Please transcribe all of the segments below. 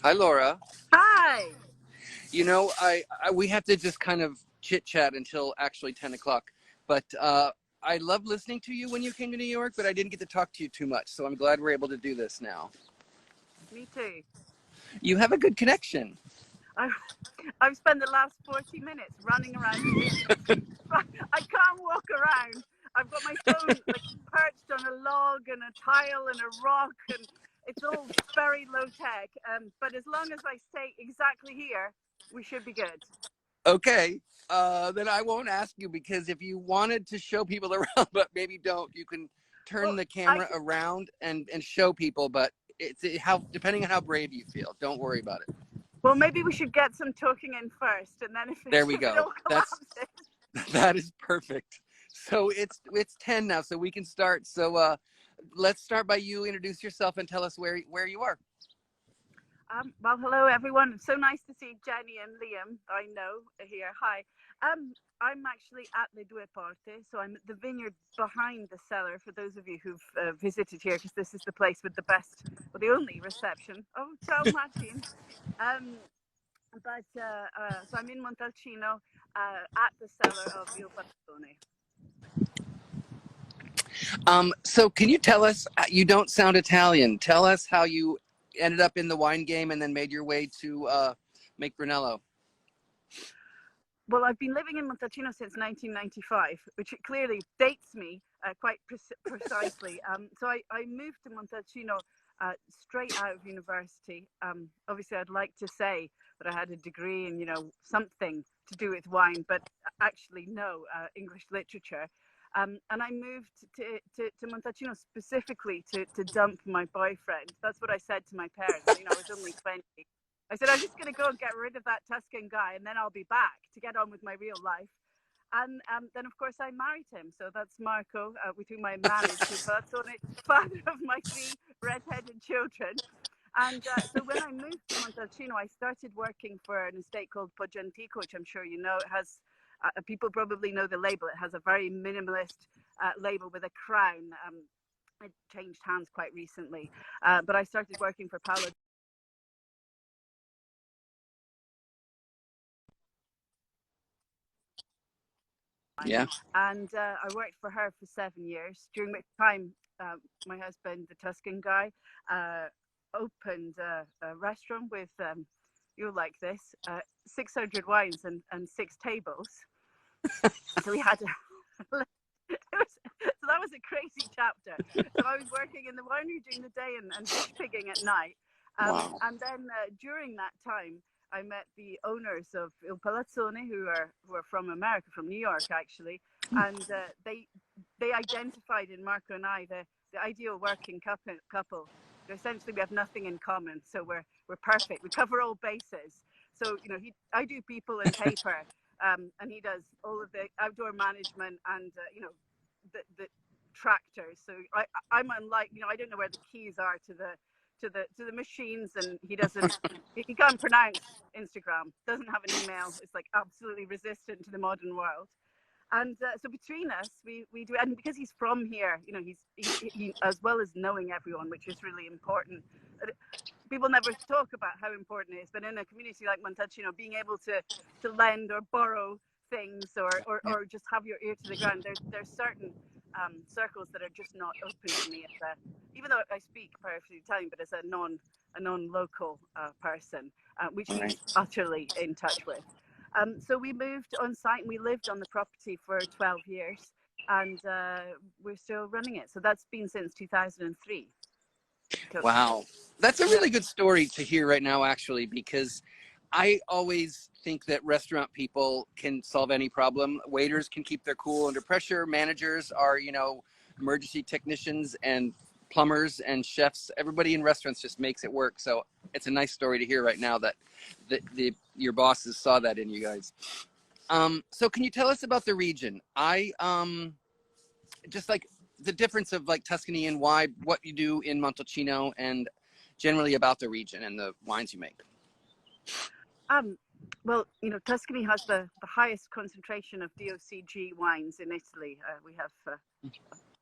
Hi, Laura. Hi. We have to just kind of chit chat until actually 10 o'clock. But I love listening to you when you came to New York, but I didn't get to talk to you too much. So I'm glad we're able to do this now. Me too. You have a good connection. I've, I've spent the last 40 minutes running around the vineyard. I can't walk around. I've got my phone like perched on a log and a tile and a rock, and it's all very low tech. But as long as I stay exactly here, we should be good. Okay. Then I won't ask you because if you wanted to show people around, but maybe don't, you can turn Well, the I camera can. around and show people. But how depending on how brave you feel. Don't worry about it. Well, maybe we should get some talking in first, and then if There if we it go. all That's collapses. That is perfect. So it's 10 now, so we can start. So let's start by you introduce yourself and tell us where you are. Well, hello everyone. It's so nice to see Jenny and Liam. I know here. Hi. I'm actually at Le Due Porte, so I'm at the vineyard behind the cellar. For those of you who've visited here, because this is the place with the best, or the only reception. Oh, ciao, Martin. Um, so I'm in Montalcino, at the cellar of Il Palazzone. So can you tell us? You don't sound Italian. Tell us how you ended up in the wine game and then made your way to make Brunello. Well, I've been living in Montalcino since 1995, which clearly dates me quite precisely. So I moved to Montalcino straight out of university. Obviously, I'd like to say that I had a degree in, something to do with wine, but actually, no, English literature. And I moved to Montalcino specifically to dump my boyfriend. That's what I said to my parents. I was only 20. I said, I'm just going to go and get rid of that Tuscan guy and then I'll be back to get on with my real life. And then, of course, I married him. So that's Marco, with whom I managed to Palazzone, father of my three redheaded children. And so when I moved to Montalcino, I started working for an estate called Poggentico, which I'm sure you know. It has, people probably know the label. It has a very minimalist label with a crown. It changed hands quite recently. But I started working for Paolo. Yeah. And I worked for her for 7 years, during which time my husband, the Tuscan guy, opened a restaurant with, you'll like this, 600 wines and 6 tables. So we had so that was a crazy chapter. So I was working in the winery during the day and bush pigging at night. Wow. And then during that time, I met the owners of Il Palazzone, who are from America, from New York actually, and they identified in Marco and I the ideal working couple. Essentially, we have nothing in common, so we're perfect. We cover all bases. So I do people and paper, and he does all of the outdoor management and the tractors. So I'm unlike, I don't know where the keys are to the machines, and he can't pronounce Instagram, doesn't have an email. It's like absolutely resistant to the modern world. And so between us, we do, and because he's from here, he as well as knowing everyone, which is really important. People never talk about how important it is, but in a community like Montalcino, being able to lend or borrow things, Yeah. or just have your ear to the ground, there's certain circles that are just not open to me as even though I speak perfectly Italian, but as a non-local person, which All right. he's utterly in touch with. So we moved on site and we lived on the property for 12 years, and we're still running it. So that's been since 2003. So, Wow. That's a yeah. really good story to hear right now, actually, because I always think that restaurant people can solve any problem. Waiters can keep their cool under pressure. Managers are, emergency technicians and plumbers and chefs. Everybody in restaurants just makes it work. So it's a nice story to hear right now that your bosses saw that in you guys. So can you tell us about the region? I just like the difference of like Tuscany and why what you do in Montalcino and generally about the region and the wines you make. Um, well, Tuscany has the highest concentration of DOCG wines in Italy. We have,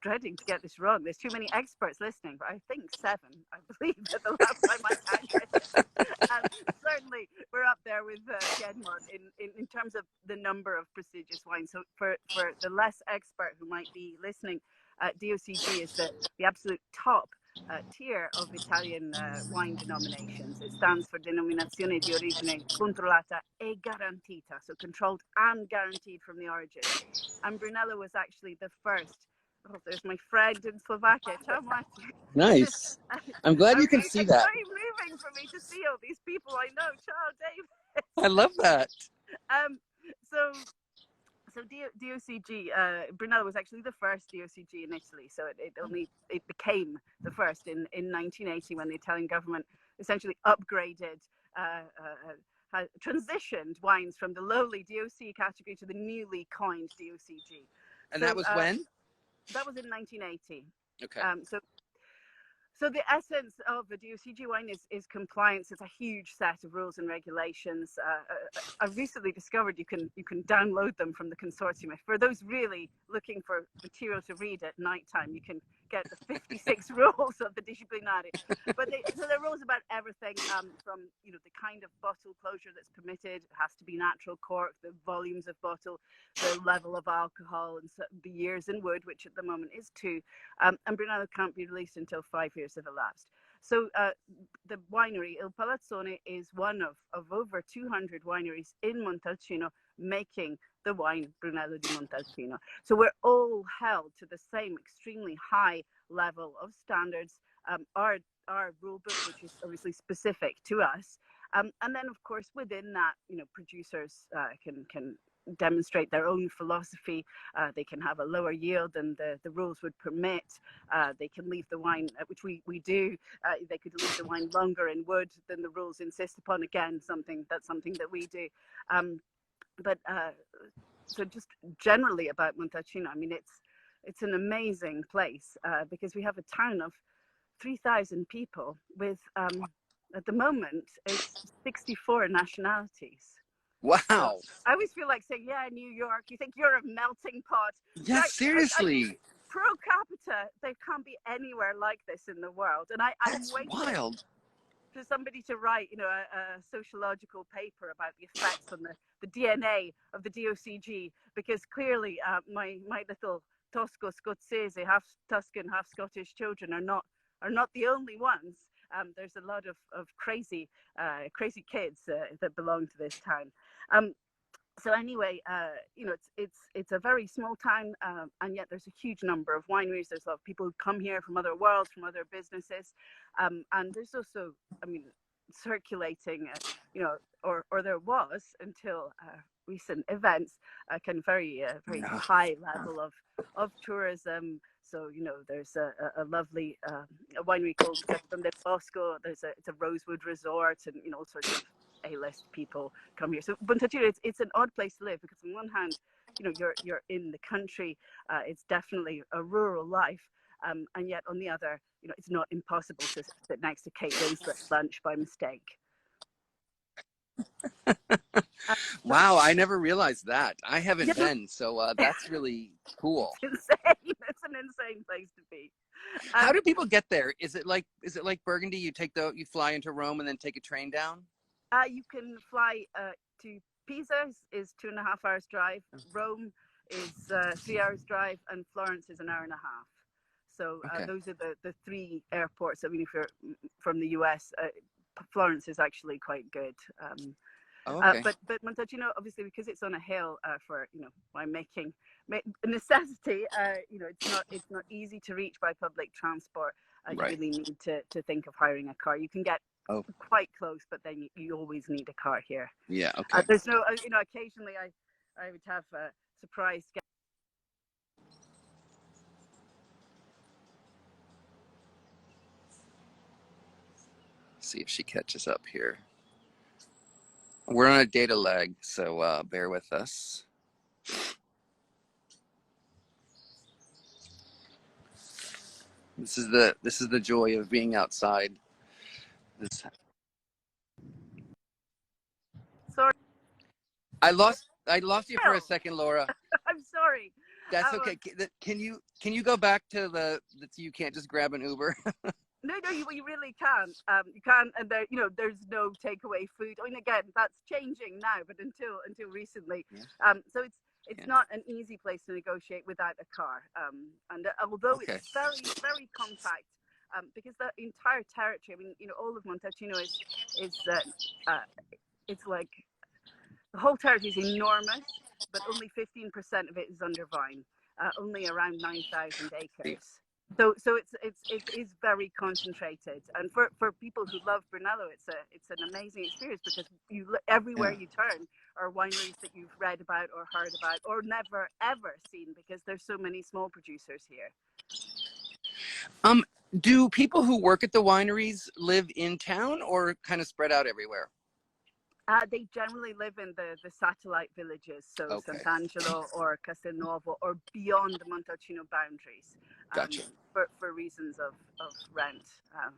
dreading to get this wrong, there's too many experts listening, but I think seven, I believe, at the last time I counted. number of prestigious wines. So for the less expert who might be listening, DOCG is the absolute top tier of Italian wine denominations. It stands for Denominazione di Origine Controllata e Garantita, so controlled and guaranteed from the origin. And Brunello was actually the first. Oh, there's my friend in Slovakia. Ciao, Martin. Nice. I'm glad you can see it's that. very moving for me to see all these people I know. Ciao, David. I love that. So DOCG, Brunello was actually the first DOCG in Italy. So it became the first in 1980 when the Italian government essentially upgraded, transitioned wines from the lowly DOC category to the newly coined DOCG. And that was when? That was in 1980. Okay. So the essence of a DOCG wine is compliance. It's a huge set of rules and regulations. I've recently discovered you can download them from the consortium. For those really looking for material to read at nighttime, you can get the 56 rules of the Disciplinari. But there are rules about everything from the kind of bottle closure that's permitted. It has to be natural cork, the volumes of bottle, the level of alcohol, and the years in wood, which at the moment is 2. And Brunello can't be released until 5 years have elapsed. So the winery Il Palazzone is one of over 200 wineries in Montalcino making the wine Brunello di Montalcino. So we're all held to the same extremely high level of standards. Our rule book, which is obviously specific to us, and then of course within that, producers can demonstrate their own philosophy. They can have a lower yield than the rules would permit. They can leave the wine, which we do. They could leave the wine longer in wood than the rules insist upon. Again, something that we do. So just generally about Montalcino, I mean, it's an amazing place because we have a town of 3,000 people with, at the moment, it's 64 nationalities. Wow. So I always feel like saying, yeah, New York, you think you're a melting pot. Yeah, seriously. Pro capita, there can't be anywhere like this in the world. And I'm waiting wild. for somebody to write, a sociological paper about the effects on the DNA of the DOCG, because clearly my little Tosco Scozzese, half Tuscan, half Scottish children are not the only ones. There's a lot of crazy kids that belong to this town. So anyway, it's a very small town, and yet there's a huge number of wineries. There's a lot of people who come here from other worlds, from other businesses, and there's also, circulating, or there was until recent events, a kind of very high level of tourism. So there's a lovely a winery called Don del Bosco. It's a rosewood resort, and all sorts of A-list people come here. So Montalcino, it's an odd place to live because on one hand, you're in the country. It's definitely a rural life, and yet on the other, it's not impossible to sit next to Kate Winslet's lunch by mistake. Wow, I never realized that. I haven't been, so that's really cool. It's insane. It's an insane place to be. How do people get there? Is it like Burgundy? You fly into Rome and then take a train down? You can fly to Pisa is 2.5 hours drive. Rome is 3 hours drive, and Florence is 1.5 hours. So those are the 3 airports. I mean, if you're from the US, Florence is actually quite good. But Montalcino, obviously, because it's on a hill for winemaking necessity, it's not easy to reach by public transport. You really need to think of hiring a car. You can get quite close, but then you always need a car here. Yeah. Okay. There's no, occasionally I would have a surprise guest. See if she catches up here. We're on a data lag, so bear with us. This is the joy of being outside. Sorry. I lost you for a second, Laura. I'm sorry. That's okay. Can you go back to you can't just grab an Uber? No, No, you really can't. You can't, and there, there's no takeaway food. I mean, again, that's changing now, but until recently, so it's not an easy place to negotiate without a car. And although Okay. it's very very compact, because the entire territory, I mean, all of Montalcino it's like the whole territory is enormous, but only 15% of it is under vine. Only around 9,000 acres. So it is very concentrated, and for people who love Brunello, it's an amazing experience, because everywhere you turn are wineries that you've read about or heard about or never ever seen, because there's so many small producers here. Do people who work at the wineries live in town or kind of spread out everywhere? They generally live in the satellite villages, so Okay. Sant'Angelo or Castelnuovo, or beyond the Montalcino boundaries, Gotcha. for reasons of rent.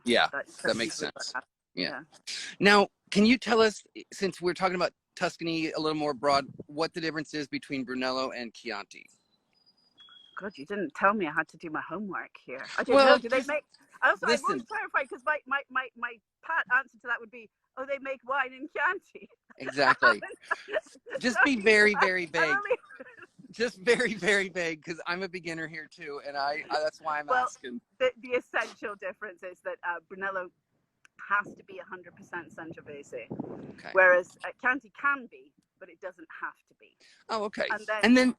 That makes sense. Yeah. Now, can you tell us, since we're talking about Tuscany a little more broad, what the difference is between Brunello and Chianti? God, you didn't tell me I had to do my homework here. I didn't know. Do they make? Also, I want to clarify, because my pat answer to that would be, oh, they make wine in Chianti. Exactly. Just be very, very vague. Just very, very vague, because I'm a beginner here too, and I that's why I'm asking. The essential difference is that Brunello has to be 100% Sangiovese, whereas Chianti can be, but it doesn't have to be. Oh, okay. And then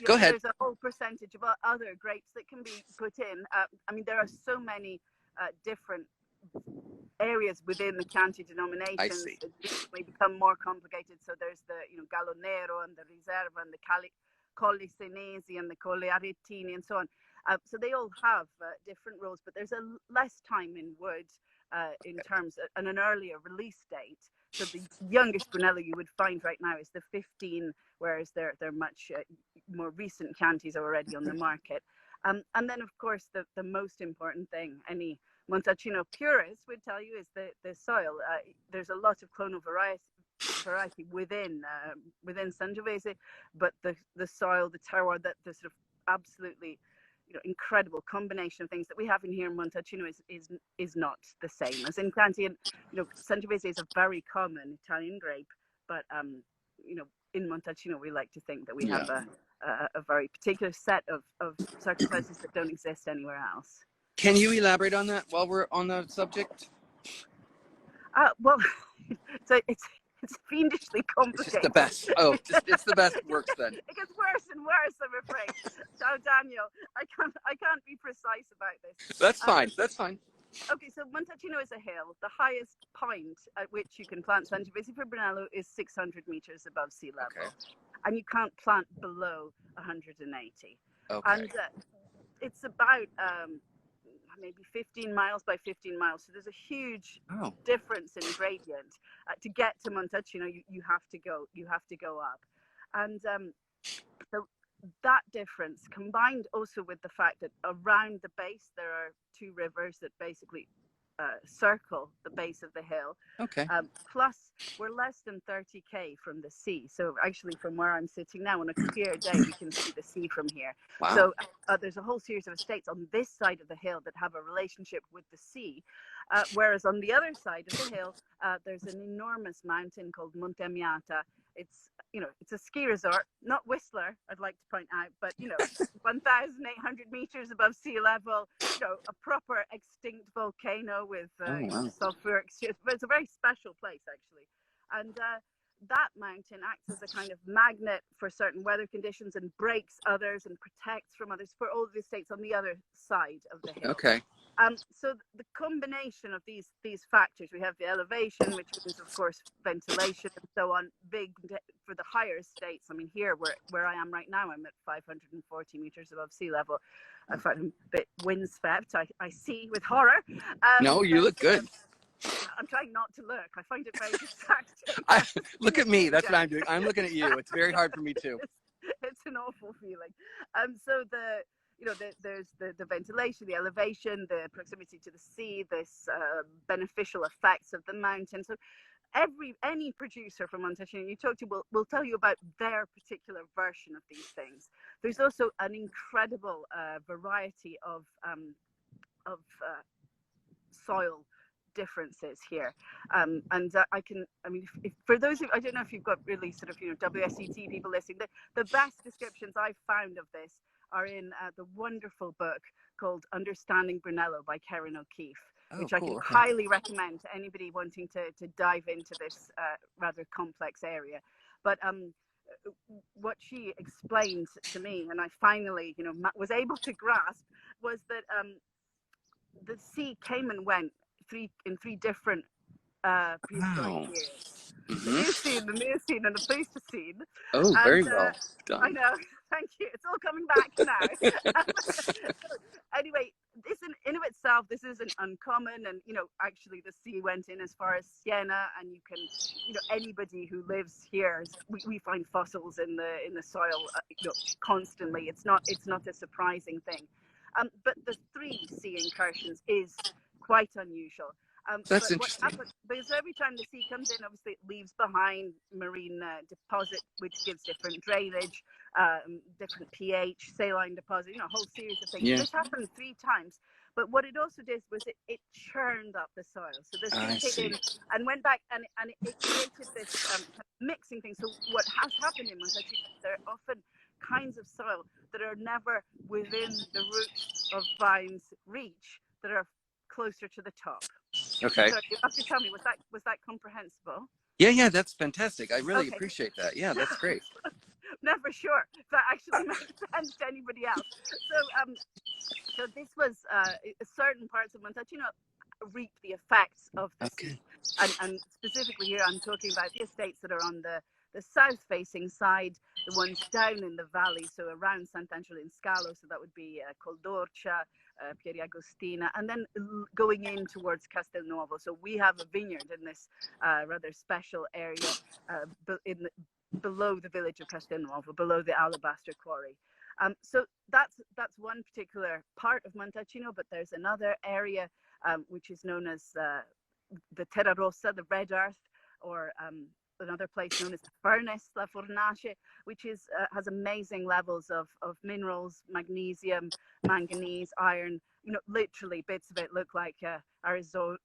go ahead. There's a whole percentage of other grapes that can be put in. I mean, there are so many different areas within the Chianti denominations that may become more complicated. So there's the Gallo Nero and the Riserva and the Colli Senesi and the Colli Aretini and so on. So they all have different rules, but there's less time in wood in terms of, and an earlier release date. So the youngest Brunello you would find right now is the 15, whereas they're much more recent Chiantis are already on the market. And then, of course, the most important thing any Montalcino purist would tell you is the soil. There's a lot of clonal variety within Sangiovese, but the soil, the terroir, the sort of absolutely incredible combination of things that we have in here in Montalcino is not the same as in Chianti. And Sangiovese is a very common Italian grape, but in Montalcino we like to think that we have a very particular set of circumstances that don't exist anywhere else. Can you elaborate on that while we're on the subject? Well, so it's fiendishly complicated. It's just the best. Oh, it's the best works then. It gets worse and worse, I'm afraid. Ciao, Daniel. I can't be precise about this. That's fine. That's fine. Okay, so Montalcino is a hill. The highest point at which you can plant Sangiovese for Brunello is 600 meters above sea level, and you can't plant below 180. Okay. And it's about maybe 15 miles by 15 miles. So there's a huge difference in gradient. To get to Montalcino, you have to go up. And so that difference, combined also with the fact that around the base there are two rivers that basically circle the base of the hill. Okay. Plus, we're less than 30k from the sea. So actually, from where I'm sitting now, on a clear day, we can see the sea from here. Wow. So there's a whole series of estates on this side of the hill that have a relationship with the sea. Whereas on the other side of the hill, there's an enormous mountain called Monte Amiata. It's a ski resort, not Whistler, I'd like to point out, but 1,800 meters above sea level, a proper extinct volcano with sulfuric. But it's a very special place, actually. And that mountain acts as a kind of magnet for certain weather conditions and breaks others and protects from others for all of the estates on the other side of the hill. Okay. So the combination of these factors, we have the elevation, which means, of course, ventilation and so on, big for the higher estates. I mean, here where I am right now, I'm at 540 meters above sea level. I find I'm a bit windswept. I see with horror. No, you look good. I'm trying not to look. I find it very distracting. Look at me. That's what I'm doing. I'm looking at you. It's very hard for me too. It's an awful feeling. So there's the ventilation, the elevation, the proximity to the sea, this beneficial effects of the mountain. So any producer from Montalcino you talk to will tell you about their particular version of these things. There's also an incredible variety of soil differences here. I can, I mean, if for those who, I don't know if you've got really sort of, WSET people listening, the best descriptions I've found of this are in the wonderful book called Understanding Brunello by Karen O'Keefe, Oh, which I cool. can Okay. highly recommend to anybody wanting to dive into this rather complex area. But what she explained to me, and I finally, was able to grasp, was that the sea came and went in three different prehistoric Wow. periods. The Hmm. Eocene, the Miocene, and the Pleistocene. Oh, And very well I done. know, thank you. It's all coming back now. So anyway, this in of itself, this isn't uncommon, and actually, the sea went in as far as Siena, and you can, anybody who lives here, we find fossils in the soil, constantly. It's not a surprising thing. But the three sea incursions is quite unusual. That's But what interesting. happens, because every time the sea comes in, obviously it leaves behind marine deposit, which gives different drainage, different pH, saline deposit, a whole series of things. So Yeah, this happened three times. But what it also did was it churned up the soil. So the sea I came see. in and went back, and it created this mixing thing. So what has happened in Montalcino, there are often kinds of soil that are never within the roots of vines reach, that are closer to the top. Okay. So you have to tell me, was that comprehensible? Yeah, yeah, that's fantastic. I really Okay. appreciate that. Yeah, that's great. Never sure if that actually makes sense to anybody else. So this was certain parts of Montalcino reap the effects of the sea, Okay. and specifically here I'm talking about the estates that are on the south-facing side, the ones down in the valley, so around Sant'Angelo in Scalo, so that would be Coldorcia, Pieriagostina, and then going in towards Castelnuovo. So we have a vineyard in this rather special area below the village of Castelnuovo, below the Alabaster Quarry. So that's one particular part of Montalcino, but there's another area which is known as the Terra Rossa, the red earth, or another place known as the furnace, La Fornace, which has amazing levels of minerals, magnesium, manganese, iron. Literally bits of it look like Arizona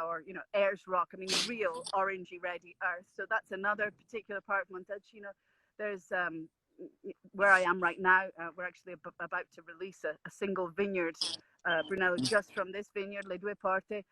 or Ayers Rock. I mean, real orangey, reddy earth. So that's another particular part of Montalcino. There's where I am right now. We're actually about to release a single vineyard, Brunello, just from this vineyard, Le Due Porte.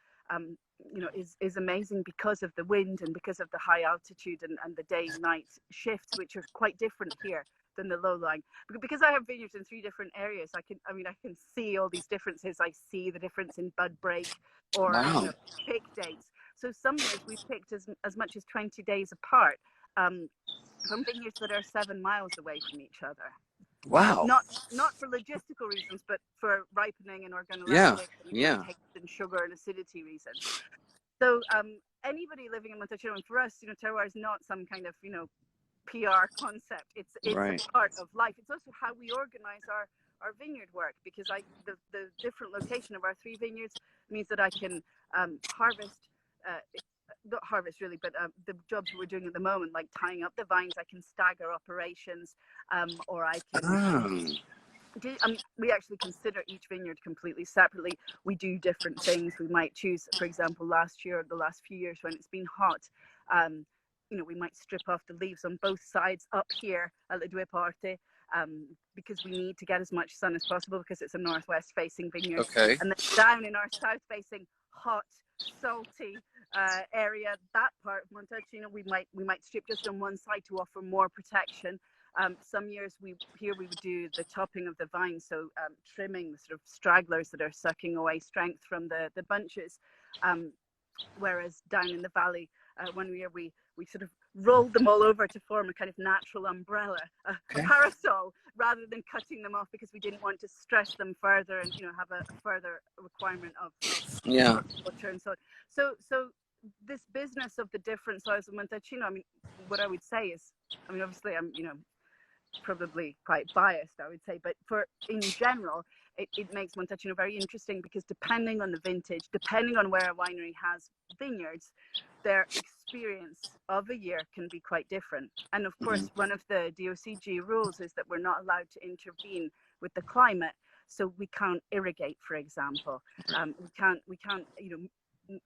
Is amazing because of the wind and because of the high altitude and the day-night shifts, which are quite different here than the low lying. Because I have vineyards in three different areas, I can see all these differences. I see the difference in bud break or Wow. pick dates. So some years we've picked as much as 20 days apart, from vineyards that are 7 miles away from each other. Wow. Not for logistical reasons, but for ripening and Yeah. organoleptic and Yeah. taste and sugar and acidity reasons. So anybody living in Montalcino, and for us, terroir is not some kind of PR concept. It's Right. a part of life. It's also how we organize our vineyard work, because the different location of our three vineyards means that I can harvest. Not harvest really, but the jobs we're doing at the moment, like tying up the vines, I can stagger operations, or I can we actually consider each vineyard completely separately. We do different things. We might choose, for example, last year or the last few years when it's been hot, we might strip off the leaves on both sides up here at Le Due Porte, because we need to get as much sun as possible, because it's a northwest facing vineyard. Okay. And then down in our south facing, hot, salty area, that part of Montalcino, we might strip just on one side to offer more protection. Some years we would do the topping of the vine, so trimming the sort of stragglers that are sucking away strength from the bunches. Whereas down in the valley, one year we sort of rolled them all over to form a kind of natural umbrella, a parasol, rather than cutting them off, because we didn't want to stress them further and have a further requirement of water and so on. So this business of the different soils of Montalcino, I mean, what I would say is, I mean, obviously I'm probably quite biased, I would say, but in general, it makes Montalcino very interesting, because depending on the vintage, depending on where a winery has vineyards, their experience of a year can be quite different. And of course, one of the DOCG rules is that we're not allowed to intervene with the climate. So we can't irrigate, for example. We can't,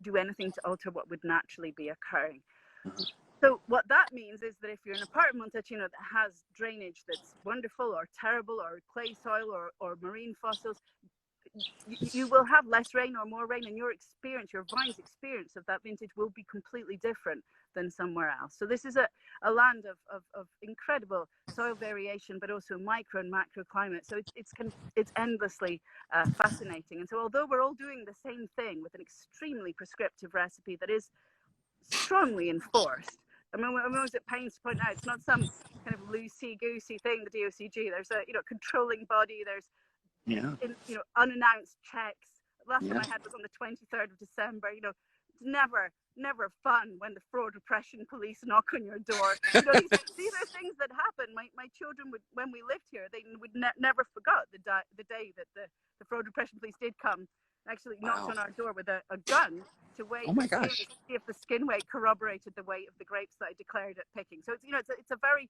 do anything to alter what would naturally be occurring. So what that means is that if you're in a part of Montalcino that has drainage that's wonderful or terrible, or clay soil, or marine fossils, you will have less rain or more rain, and your vine's experience of that vintage will be completely different than somewhere else. So this is a land of incredible soil variation, but also micro and macro climate. So it's endlessly fascinating. And so although we're all doing the same thing with an extremely prescriptive recipe that is strongly enforced, I mean, I'm always at pains to point out it's not some kind of loosey-goosey thing, the DOCG. There's a controlling body. There's unannounced checks. Last one I had was on the 23rd of December. It's never fun when the fraud repression police knock on your door. These are things that happen. My children would, when we lived here, they would never forgot the day that the fraud repression police did come, actually knocked on our door with a gun to weigh. Oh my gosh. To see if the skin weight corroborated the weight of the grapes that I declared at picking. So it's a very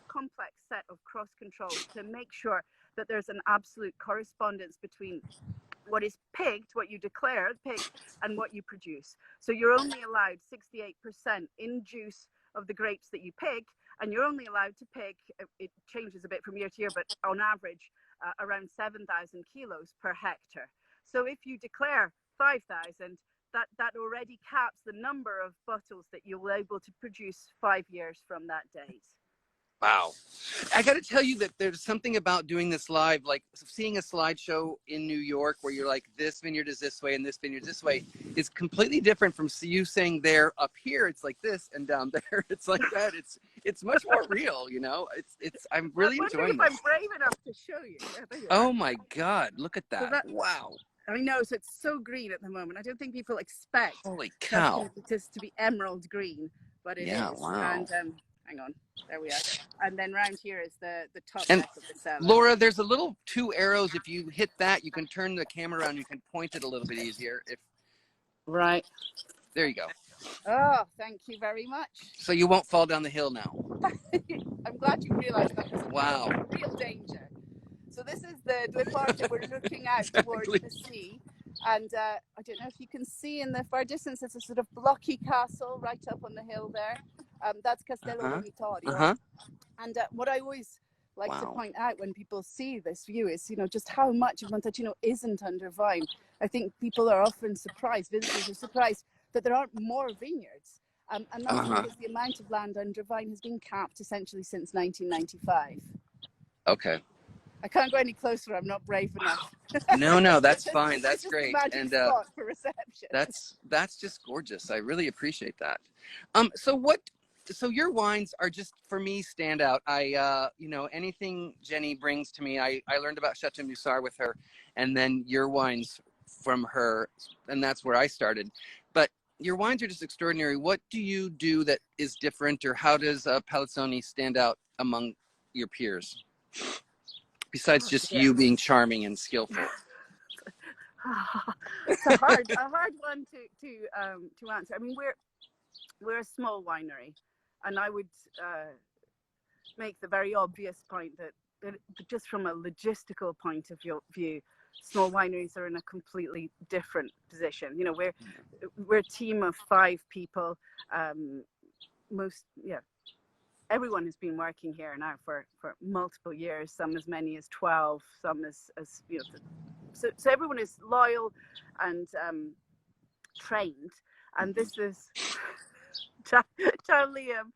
complex set of cross controls to make sure that there's an absolute correspondence between what is picked, what you declare picked, and what you produce. So you're only allowed 68% in juice of the grapes that you pick, and you're only allowed to pick, it changes a bit from year to year, but on average around 7,000 kilos per hectare. So if you declare 5,000, that already caps the number of bottles that you'll be able to produce 5 years from that date. Wow. I got to tell you that there's something about doing this live, like seeing a slideshow in New York where you're like, this vineyard is this way and this vineyard is this way, is completely different from you saying there up here, it's like this, and down there, it's like that. It's much more real, I'm really enjoying this. I'm brave enough to show you. Oh my God, look at that. So wow. I know, so it's so green at the moment. I don't think people expect holy cow to be emerald green, but it is. Wow. And hang on, there we are. And then round here is the top and neck of the cellar. Laura, there's a little 2 arrows. If you hit that, you can turn the camera around. You can point it a little bit easier. Right. There you go. Oh, thank you very much. So you won't fall down the hill now. I'm glad you realized that. Wow. Real danger. So this is the Due Porte. We're looking out towards the sea. And I don't know if you can see in the far distance, it's a sort of blocky castle right up on the hill there. That's Castello Romitorio. And what I always like to point out when people see this view is, just how much of Montalcino isn't under vine. I think people are often surprised, visitors are surprised that there aren't more vineyards. And that's because the amount of land under vine has been capped essentially since 1995. Okay. I can't go any closer. I'm not brave enough. No, that's fine. That's great. And spot for reception. That's just gorgeous. I really appreciate that. So your wines are just, for me, stand out. Anything Jenny brings to me, I learned about Chateau Musar with her, and then your wines from her, and that's where I started. But your wines are just extraordinary. What do you do that is different, or how does Palazzone stand out among your peers? Besides just you being charming and skillful. It's a hard one to answer. I mean, we're a small winery, and I would make the very obvious point that just from a logistical point of view, small wineries are in a completely different position. We're a team of 5 people. Everyone has been working here now for multiple years, some as many as 12, some as so everyone is loyal and trained, and this is Liam.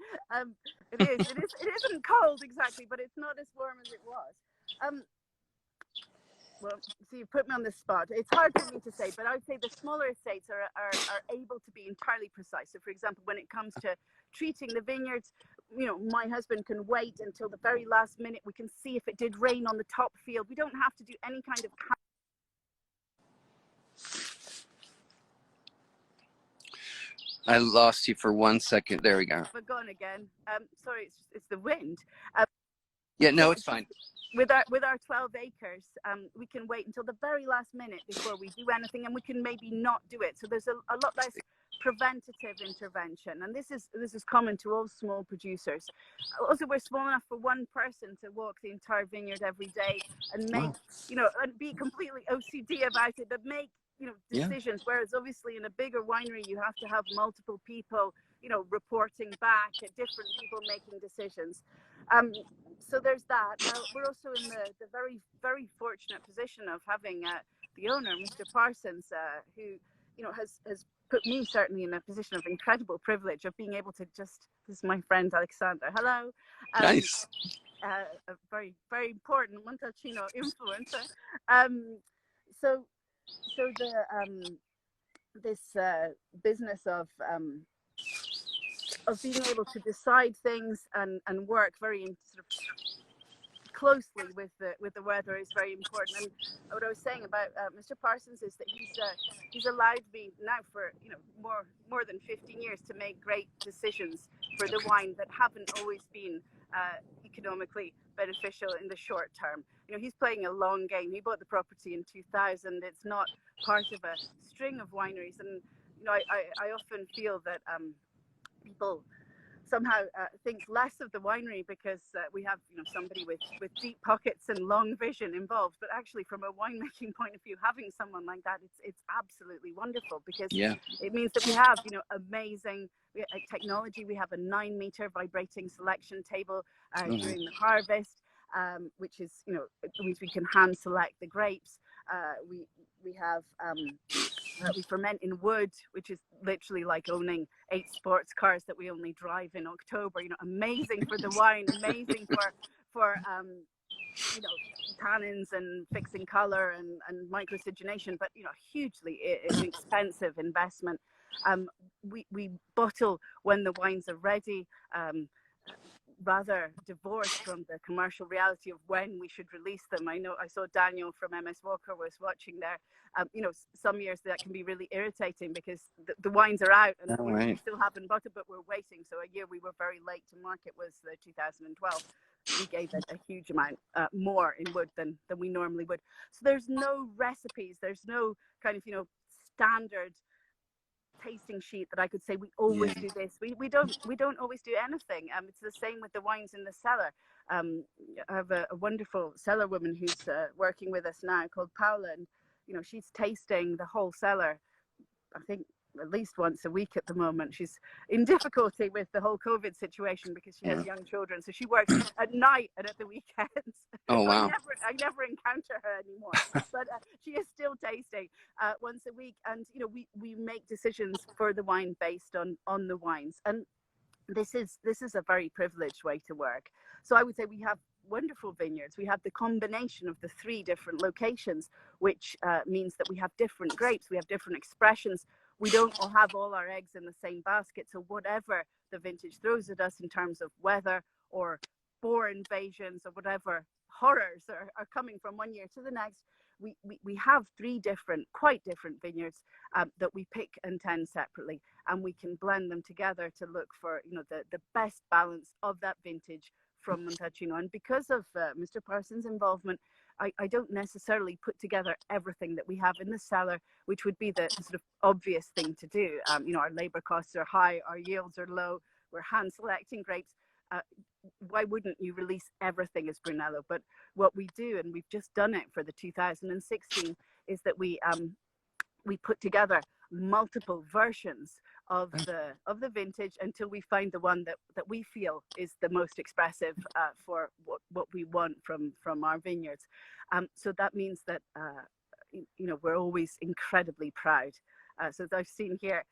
It isn't cold exactly, but it's not as warm as it was. Well, so you put me on the spot. It's hard for me to say, but I would say the smaller estates are able to be entirely precise. So, for example, when it comes to treating the vineyards, my husband can wait until the very last minute. We can see if it did rain on the top field. We don't have to do any kind of... I lost you for 1 second. There we go. But gone again. Sorry, it's the wind. Yeah, no, it's fine. With our 12 acres, we can wait until the very last minute before we do anything, and we can maybe not do it. So there's a lot less preventative intervention, and this is common to all small producers. Also, we're small enough for one person to walk the entire vineyard every day and make, Wow. and be completely OCD about it, but make, decisions. Whereas obviously in a bigger winery, you have to have multiple people, reporting back, at different people making decisions. So there's that. Now, we're also in the very, very fortunate position of having the owner, Mr. Parsons, who, has put me certainly in a position of incredible privilege of being able to this is my friend Alexander. Hello. Nice. A very, very important Montalcino influencer. So this business of being able to decide things and work very sort of closely with the weather is very important. And what I was saying about Mr. Parsons is that he's allowed me now for more than 15 years to make great decisions for the wine that haven't always been economically beneficial in the short term. He's playing a long game. He bought the property in 2000. It's not part of a string of wineries, and I often feel that people somehow think less of the winery because we have somebody with deep pockets and long vision involved. But actually, from a winemaking point of view, having someone like that, it's absolutely wonderful, because it means that we have amazing technology. We have a 9-meter vibrating selection table during the harvest, which is it means we can hand select the grapes. We have we ferment in wood, which is literally like owning 8 sports cars that we only drive in October. Amazing for the wine, amazing for tannins and fixing color and microcygenation, but hugely expensive investment. We bottle when the wines are ready, rather divorced from the commercial reality of when we should release them. I saw Daniel from MS Walker was watching there. Some years that can be really irritating because the wines are out and we still haven't bottled, but we're waiting. So a year we were very late to market was 2012. We gave it a huge amount more in wood than we normally would. So there's no recipes, there's no kind of standard tasting sheet that I could say we always do this. We don't always do anything. It's the same with the wines in the cellar. I have a wonderful cellar woman who's working with us now called Paula, and she's tasting the whole cellar, I think at least once a week at the moment. She's in difficulty with the whole COVID situation because she has young children, so she works at night and at the weekends. Oh wow. I never encounter her anymore, but she is still tasting once a week, and we make decisions for the wine based on the wines, and this is a very privileged way to work. So I would say we have wonderful vineyards. We have the combination of the 3 different locations, which means that we have different grapes, we have different expressions. We don't all have all our eggs in the same basket. So whatever the vintage throws at us in terms of weather or boar invasions or whatever horrors are coming from one year to the next, we have 3 quite different vineyards that we pick and tend separately, and we can blend them together to look for the best balance of that vintage from Montalcino. And because of Mr. Parsons' involvement, I don't necessarily put together everything that we have in the cellar, which would be the sort of obvious thing to do. Our labor costs are high, our yields are low, we're hand selecting grapes. Why wouldn't you release everything as Brunello? But what we do, and we've just done it for the 2016, is that we put together multiple versions of the vintage until we find the one that we feel is the most expressive for what we want from our vineyards. So that means that we're always incredibly proud. So as I've seen here,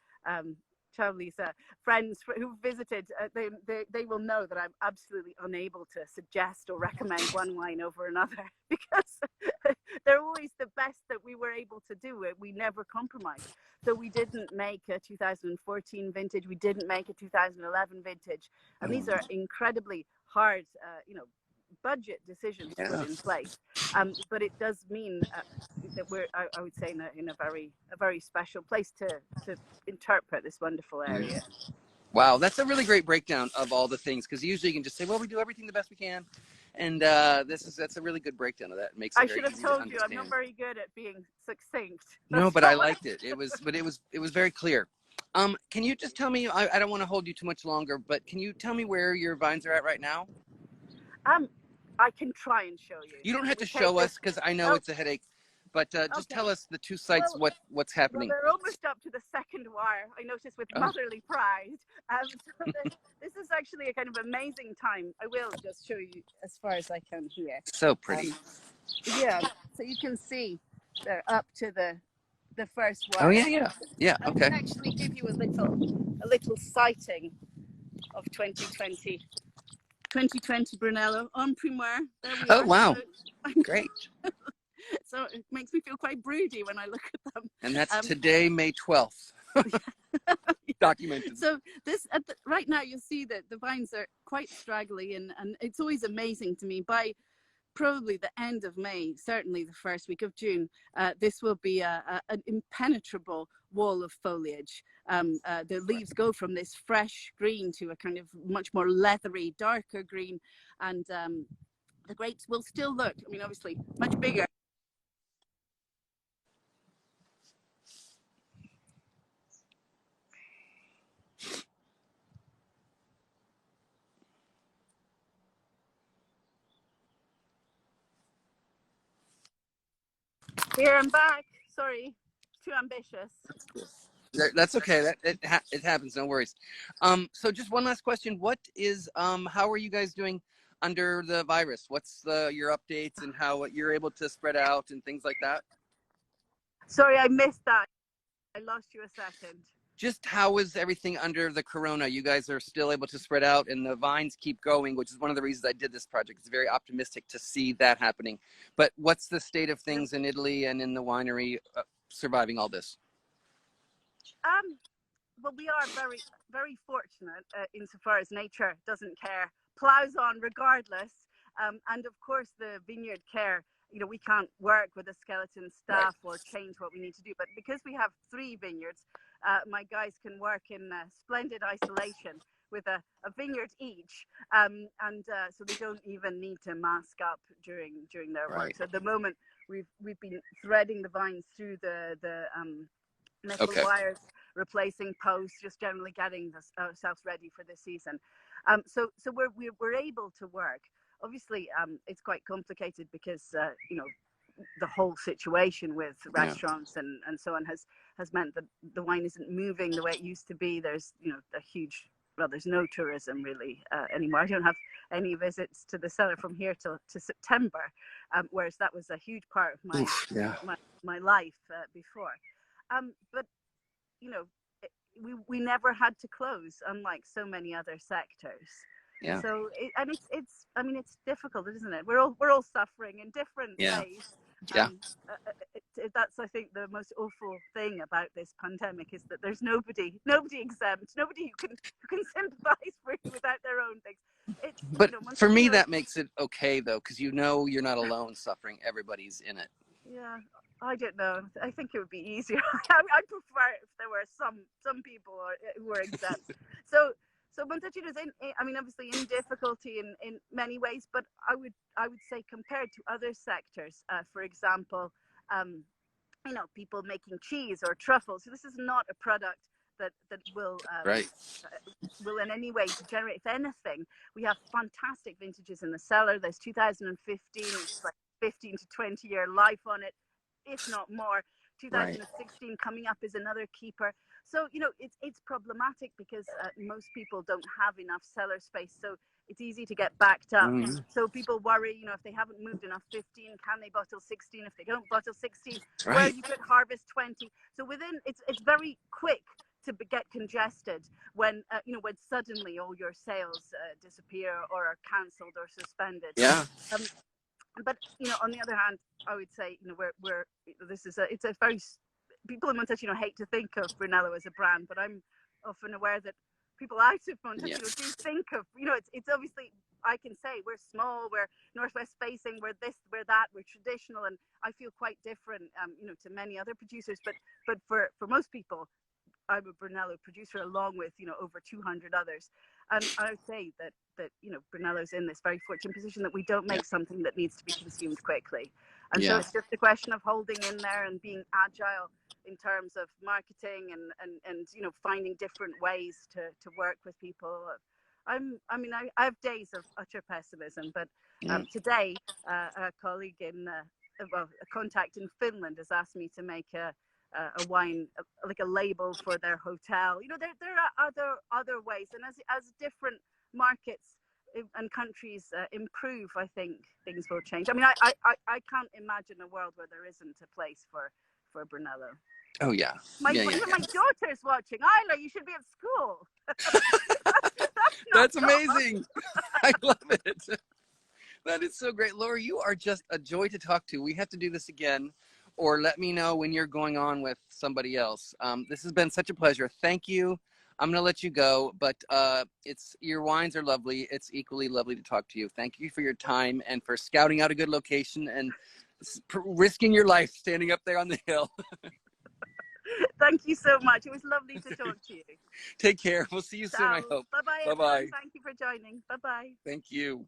Charlie's friends who visited, they will know that I'm absolutely unable to suggest or recommend one wine over another because they're always the best that we were able to do. We never compromise. So we didn't make a 2014 vintage. We didn't make a 2011 vintage. And these are incredibly hard, budget decisions to put in place. But it does mean that we're, I would say, in a very special place to interpret this wonderful area. Wow, that's a really great breakdown of all the things, because usually you can just say, well, we do everything the best we can. And that's a really good breakdown of that. It makes it I very should have easy to told you, I'm understand. not very good at being succinct. No, but I liked it. It was very clear. Can you just tell me, I don't want to hold you too much longer, but can you tell me where your vines are at right now? I can try and show you. You don't have We to take show this. us because I know Oh, it's a headache, but just okay. tell us the two sites, Well, what's well, happening. they're almost up to the second wire. I noticed with Oh, motherly pride. So this is actually a kind of amazing time. I will just show you as far as I can here. so pretty. Yeah, so you can see they're up to the first Oh, wire. yeah. Yeah, I okay. can actually give you a little sighting of 2020 Brunello en primeur. There we Oh, are. wow. So, Great. so it makes me feel quite broody when I look at them. And that's today, May 12th. Documented. So this right now you'll see that the vines are quite straggly, and it's always amazing to me. By probably the end of May, certainly the first week of June, this will be an impenetrable wall of foliage. The leaves go from this fresh green to a kind of much more leathery, darker green, and the grapes will still look, I mean, obviously much bigger. Here, I'm back. Sorry, too ambitious. That's okay. It happens. No worries. So just one last question. What is how are you guys doing under the virus? What's your updates and how you're able to spread out and things like that? Sorry, I missed that. I lost you a second. Just how is everything under the corona? You guys are still able to spread out and the vines keep going, which is one of the reasons I did this project. It's very optimistic to see that happening. But what's the state of things in Italy and in the winery surviving all this? Well, we are very, very fortunate insofar as nature doesn't care, plows on regardless. And of course, the vineyard care, you know, we can't work with a skeleton staff or change what we need to do. But because we have 3 vineyards, my guys can work in splendid isolation with a vineyard each. So they don't even need to mask up during their work. So at the moment, we've been threading the vines through the metal wires, replacing posts, just generally getting ourselves ready for the season. So we're able to work. Obviously, it's quite complicated because you know, the whole situation with restaurants and so on has meant that the wine isn't moving the way it used to be. There's, you know, a huge, well, there's no tourism really anymore. I don't have any visits to the cellar from here to September, whereas that was a huge part of my life before. But you know, we never had to close, unlike so many other sectors. Yeah. So it's I mean, it's difficult, isn't it? We're all suffering in different ways. That's, I think, the most awful thing about this pandemic is that there's nobody exempt, nobody who can sympathise with you without their own things. But you know, for me, that makes it okay though, because you know you're not alone suffering. Everybody's in it. Yeah, I don't know. I think it would be easier. I prefer if there were some people who were exempt. So Montalcino's I mean, obviously in difficulty in many ways, but I would say compared to other sectors, for example, you know, people making cheese or truffles. So this is not a product that will in any way generate. If anything, we have fantastic vintages in the cellar. There's 2015. It's like 15 to 20 year life on it, if not more. 2016 coming up is another keeper. So, you know, it's problematic because most people don't have enough cellar space. So it's easy to get backed up. So people worry, you know, if they haven't moved enough 15, can they bottle 16? If they don't bottle 16, well, you could harvest 20. So it's very quick to get congested when you know, when suddenly all your sales disappear or are cancelled or suspended. But you know, on the other hand, I would say, you know, it's a very, people in Montalcino hate to think of Brunello as a brand, but I'm often aware that people out of Montalcino do think of, you know, it's obviously, I can say we're small, we're northwest facing, we're this, we're that, we're traditional, and I feel quite different, you know, to many other producers. But for most people, I'm a Brunello producer along with, you know, over 200 others. And I would say that you know, Brunello's in this very fortunate position that we don't make something that needs to be consumed quickly. And so it's just a question of holding in there and being agile in terms of marketing and you know, finding different ways to work with people. I mean, I have days of utter pessimism, but today a colleague in well, a contact in Finland has asked me to make a wine, like a label for their hotel. You know, there are other ways, and as different markets and countries improve, I think things will change. I mean, I can't imagine a world where there isn't a place for Brunello. Oh yeah. Even my daughter's watching. Isla, you should be at school. That's amazing. I love it. That is so great. Laura, you are just a joy to talk to. We have to do this again, or let me know when you're going on with somebody else. This has been such a pleasure. Thank you. I'm going to let you go, but your wines are lovely. It's equally lovely to talk to you. Thank you for your time and for scouting out a good location and risking your life standing up there on the hill. Thank you so much. It was lovely to talk to you. Take care. We'll see you soon, I hope. Bye-bye, everyone. Thank you for joining. Bye-bye. Thank you.